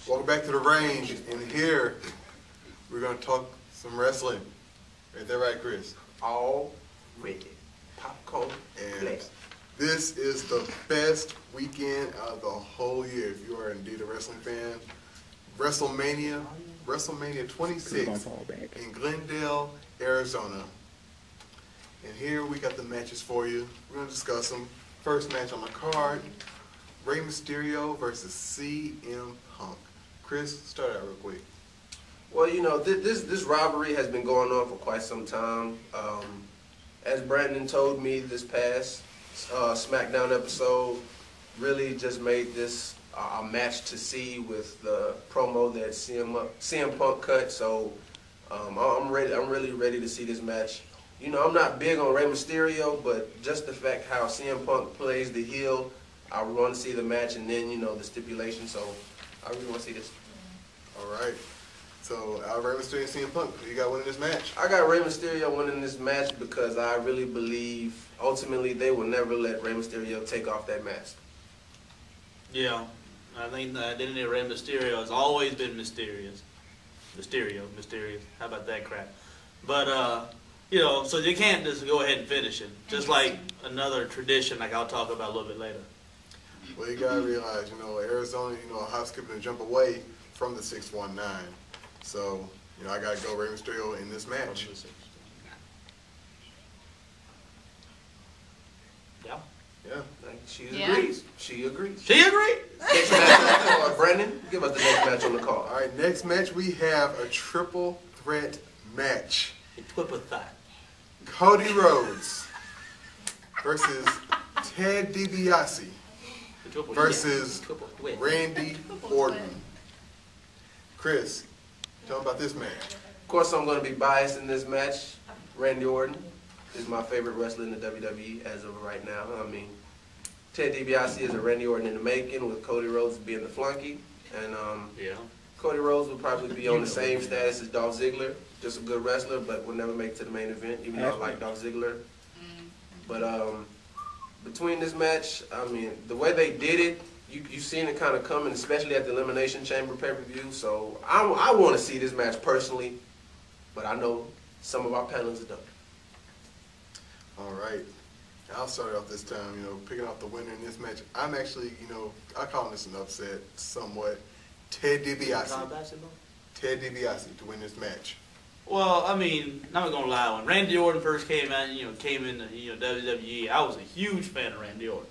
Welcome back to the range, and here we're going to talk some wrestling. Is that right, Chris? All ready. Popcorn and this is the best weekend of the whole year if you are indeed a wrestling fan. WrestleMania 26 in Glendale, Arizona. And here we got the matches for you. We're going to discuss them. First match on the card, Rey Mysterio versus CM Punk. Chris, start out real quick. Well, you know, this rivalry has been going on for quite some time. As Brandon told me this past SmackDown episode, really just made this a match to see with the promo that CM Punk cut. So I'm ready. I'm really ready to see this match. You know, I'm not big on Rey Mysterio, but just the fact how CM Punk plays the heel, I want to see the match, and then, you know, the stipulation. So I really want to see this. All right. So, Rey Mysterio and CM Punk, who you got winning this match? I got Rey Mysterio winning this match because I really believe, ultimately, they will never let Rey Mysterio take off that mask. Yeah. I think the identity of Rey Mysterio has always been mysterious. Mysterious. How about that crap? But, you know, so you can't just go ahead and finish it. Just like another tradition, like I'll talk about a little bit later. Well, you got to realize, you know, Arizona, you know, hop, skip, and jump away from the 619. So, you know, I got to go Rey Mysterio in this match. Yeah. Yeah. She agrees. She agrees. She agrees. Next match on the card. Brandon, give us the next match on the card. All right, next match we have a triple threat match. A triple threat. Cody Rhodes versus Ted DiBiase versus Randy Orton. Chris, tell me about this match. Of course, I'm going to be biased in this match. Randy Orton is my favorite wrestler in the WWE as of right now. I mean, Ted DiBiase is a Randy Orton in the making, with Cody Rhodes being the flunky. And Cody Rhodes would probably be on the same status as Dolph Ziggler, just a good wrestler, but would never make it to the main event, even though I like Dolph Ziggler. But between this match, I mean, the way they did it, you've seen it kind of coming, especially at the Elimination Chamber pay-per-view. So I want to see this match personally, but I know some of our panelists don't. All right. I'll start off this time, you know, picking out the winner in this match. I'm actually, you know, I call this an upset somewhat. Ted DiBiase. Ted DiBiase to win this match. Well, I mean, I'm not gonna lie. When Randy Orton first came out, came into WWE, I was a huge fan of Randy Orton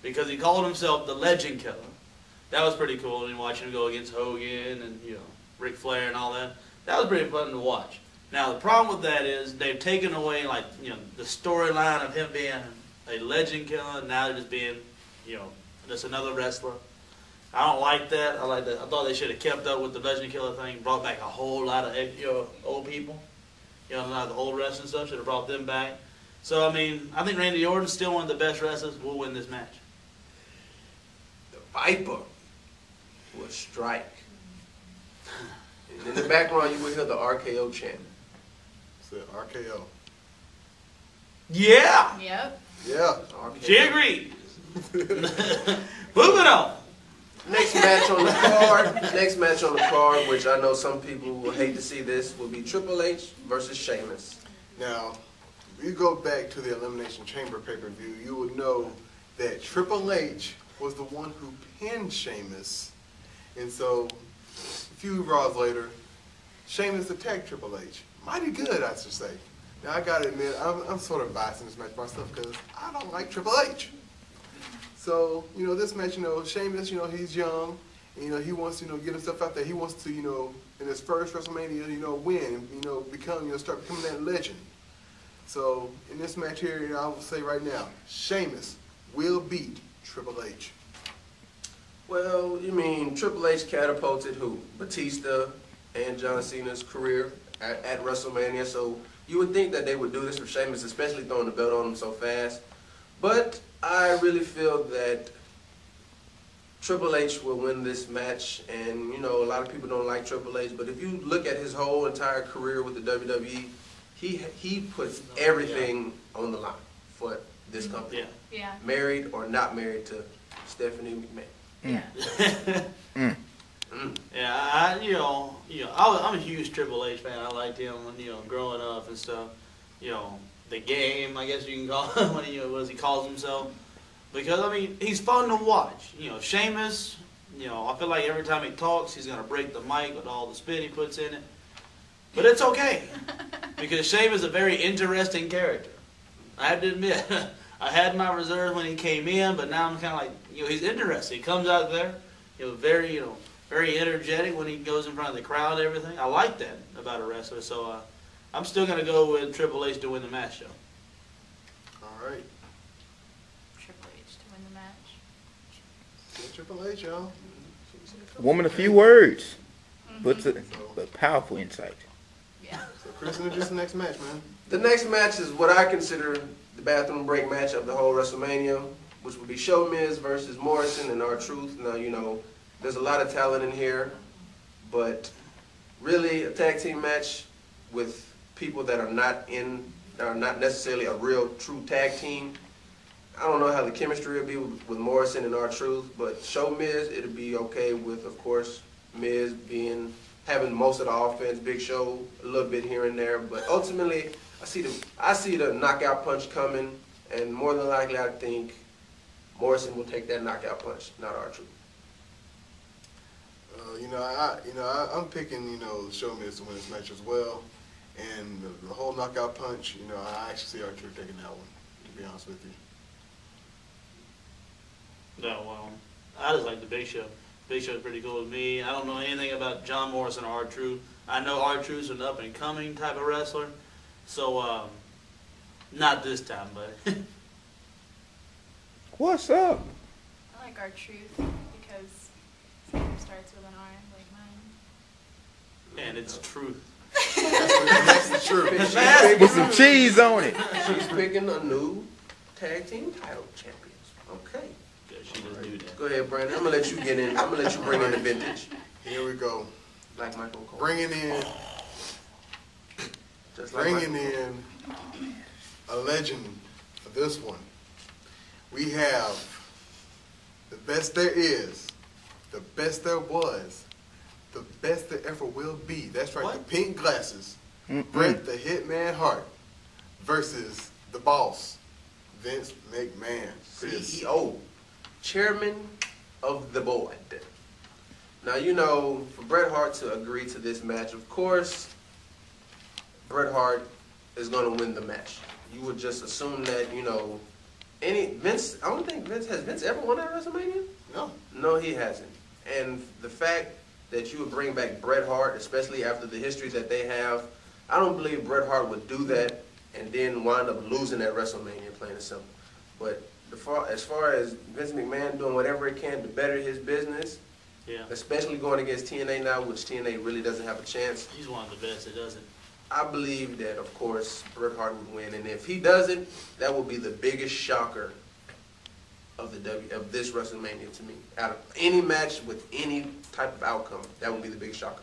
because he called himself the Legend Killer. That was pretty cool. And watching him go against Hogan and Ric Flair and all that, that was pretty fun to watch. Now the problem with that is they've taken away the storyline of him being a Legend Killer. Now they're just being just another wrestler. I don't like that. I like that. I thought they should have kept up with the Legend Killer thing, brought back a whole lot of old people. A lot of the old wrestling stuff, should have brought them back. So, I mean, I think Randy Orton's still one of the best wrestlers. Will win this match. The Viper will strike. And in the background, you will hear the RKO chant. It's the RKO. Yeah. Yep. Yeah. RKO. She agrees. Moving on. Next match on the card, which I know some people will hate to see this, will be Triple H versus Sheamus. Now, if you go back to the Elimination Chamber pay-per-view, you will know that Triple H was the one who pinned Sheamus. And so, a few Raws later, Sheamus attacked Triple H. Mighty good, I should say. Now, I gotta admit, I'm sort of biased in this match myself because I don't like Triple H. So, this match, Sheamus, he's young, and, he wants to, get himself out there. He wants to, in his first WrestleMania, win, and, start becoming that legend. So, in this match here, I will say right now, Sheamus will beat Triple H. Well, you mean Triple H catapulted who? Batista and John Cena's career at WrestleMania. So, you would think that they would do this for Sheamus, especially throwing the belt on him so fast. But I really feel that Triple H will win this match, and a lot of people don't like Triple H, but if you look at his whole entire career with the WWE, he puts everything on the line for this company. Yeah. Yeah. Married or not married to Stephanie McMahon. Yeah. Yeah, I'm a huge Triple H fan. I liked him when, growing up and stuff. The game, I guess you can call him when he calls himself. Because, I mean, he's fun to watch. Sheamus, I feel like every time he talks, he's going to break the mic with all the spit he puts in it. But it's okay. Because Sheamus is a very interesting character. I have to admit. I had my reserves when he came in, but now I'm kind of like, he's interesting. He comes out there, very energetic when he goes in front of the crowd and everything. I like that about a wrestler. So I'm still going to go with Triple H to win the match, though. All right. Triple H to win the match. Yeah, Triple H, y'all. Woman, a few words, but powerful insight. Yeah. So, Chris, introduce the next match, man. The next match is what I consider the bathroom break match of the whole WrestleMania, which will be Show Miz versus Morrison and R-Truth. Now, there's a lot of talent in here, but really a tag team match with people that are not necessarily a real true tag team. I don't know how the chemistry will be with Morrison and R-Truth, but Show Miz, it'll be okay with, of course, Miz having most of the offense, Big Show a little bit here and there, but ultimately I see the knockout punch coming, and more than likely I think Morrison will take that knockout punch, not R-Truth. I'm picking, Show Miz to win this match as well. And the whole knockout punch, I actually see R-Truth taking that one, to be honest with you. No, I just like the Big Show. Big Show's pretty cool with me. I don't know anything about John Morrison or R-Truth. I know R-Truth's an up-and-coming type of wrestler. So, not this time, but... What's up? I like R-Truth because his name starts with an R, like mine. And it's truth. That's the truth. With some cheese on it. She's picking a new tag team title champions. Okay. Good, she doesn't do that. Go ahead, Brandon. I'm gonna let you get in. I'm gonna let you bring in the vintage. Here we go. Like Michael Cole. Bringing in a legend for this one. We have the best there is, the best there was, the best there ever will be. That's right, What? the pink glasses. Bret the Hitman Hart versus the boss, Vince McMahon. Chris. CEO, chairman of the board. Now, for Bret Hart to agree to this match, of course, Bret Hart is going to win the match. You would just assume that, Vince, I don't think has Vince ever won at WrestleMania? No. No, he hasn't. And the fact that you would bring back Bret Hart, especially after the history that they have, I don't believe Bret Hart would do that and then wind up losing at WrestleMania, plain and simple. But as far as Vince McMahon doing whatever he can to better his business, Yeah. especially going against TNA now, which TNA really doesn't have a chance, He's one of the best that doesn't. I believe that, of course, Bret Hart would win. And if he doesn't, that will be the biggest shocker of this WrestleMania to me. Out of any match with any type of outcome, that would be the biggest shocker.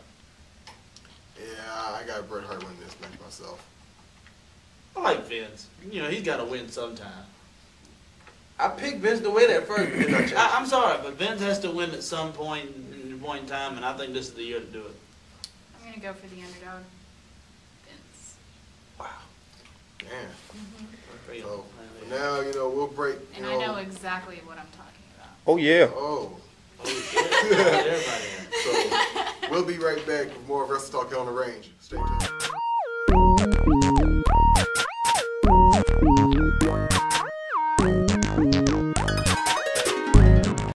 Yeah, I got Bret Hart winning this match myself. I like Vince. He's got to win sometime. I picked Vince to win at first, but then I changed. I'm sorry, but Vince has to win at some point in time, and I think this is the year to do it. I'm going to go for the underdog. Vince. Wow. Man. So, for now, we'll break, And I know exactly what I'm talking about. Oh, yeah. Oh. Holy shit. Everybody. So, we'll be right back with more Wrestletalk on the Range. Stay tuned.